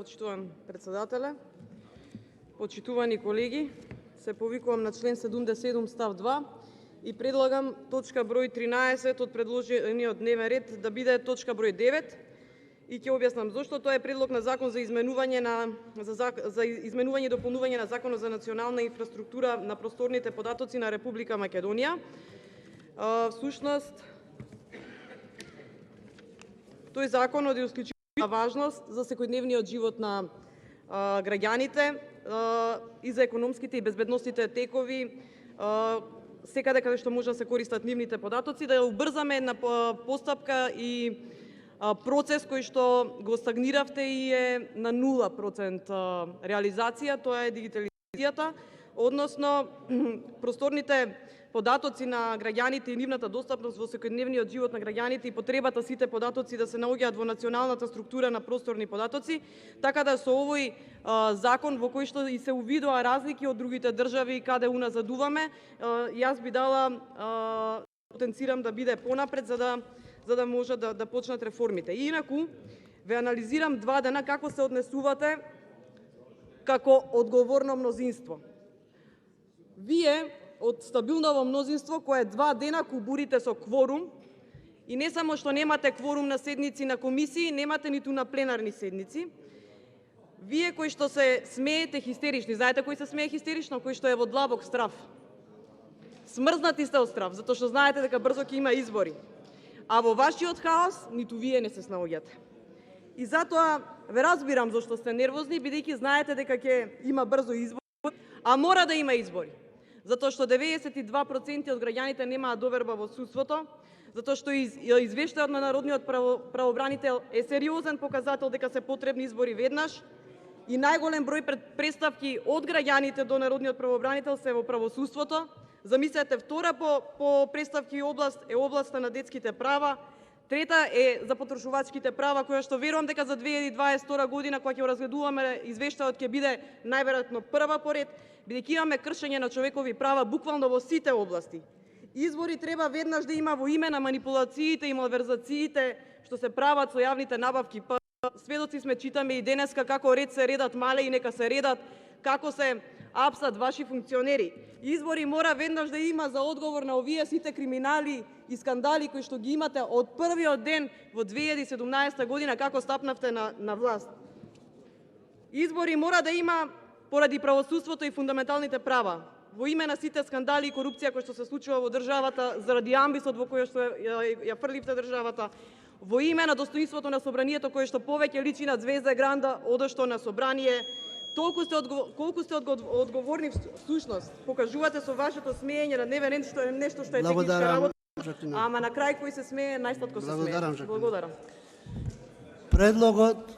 почитуван председателе, почитувани колеги, се повикувам на член 77 став 2 и предлагам точка број 13 од предложениот дневен ред да биде точка број 9 и ќе објаснам зошто. Тоа е предлог на закон за изменување и дополнување на Законот за национална инфраструктура на просторните податоци на Република Македонија. Всушност, тој закон од исклучителна важност за секојдневниот живот на граѓаните и за економските и безбедносните текови секаде каде што може да се користат нивните податоци, да ја убрзаме една постапка и процес кој што го стагниравте и е на 0% реализација, тоа е дигитализацијата, односно просторните податоци на граѓаните и нивната достапност во секојдневниот живот на граѓаните и потребата сите податоци да се наоѓаат во националната структура на просторни податоци, така да со овој закон во кој што и се увидува разлики од другите држави каде уназадуваме, јас би дала потенцирам да биде понапред за да може да почнат реформите. И инаку ве анализирам 2 дена како се однесувате како одговорно мнозинство. Вие од стабилново мнозинство кое 2 дена кубурите со кворум и не само што немате кворум на седници на комисии, немате ниту на пленарни седници. Вие кои што се смеете хистерични, знаете кој се смее хистерично? Кој што е во длабок страв. Смрзнати сте од страв, затоа што знаете дека брзо ќе има избори. А во вашиот хаос ниту вие не се снаоѓате. И затоа ве разбирам зашто сте нервозни, бидејќи знаете дека ќе има брзо избори, а мора да има избори. Затоа што 92% од граѓаните немаат доверба во судството, затоа што извештајот на народниот правобранител е сериозен показател дека се потребни избори веднаш и најголем број претставки од граѓаните до народниот правобранител се во правосудството. Замислете, втора по претставки област е областа на детските права, трета е за потрошувачките права, која што верувам дека за 2022 година, кога ќе го разгледуваме извештајот, ќе биде најверојатно прва по ред, бидејќи имаме кршење на човекови права буквално во сите области. Избори треба веднаш да има во име на манипулациите и малверзациите што се прават со јавните набавки. Сведоци сме, читаме и денеска како ред се редат мале и нека се редат, како се апсат ваши функционери. Избори мора веднаш да има за одговор на овие сите криминали и скандали кои што ги имате од првиот ден во 2017 година како стапнавте на власт. Избори мора да има поради правосудството и фундаменталните права, во име на сите скандали и корупција кои што се случува во државата, заради амбисот во кој што ја фрливте државата, во име на достоинството на собранието кое што повеќе личи на звезда гранда одошто на собрание. Колку сте одговорни всушност, покажувате со вашето смеење на дневен ред, што е нешто што е техничка работа, ама на крај кој се смее, најсладко се смее. Благодарам. Благодарам. Предлогот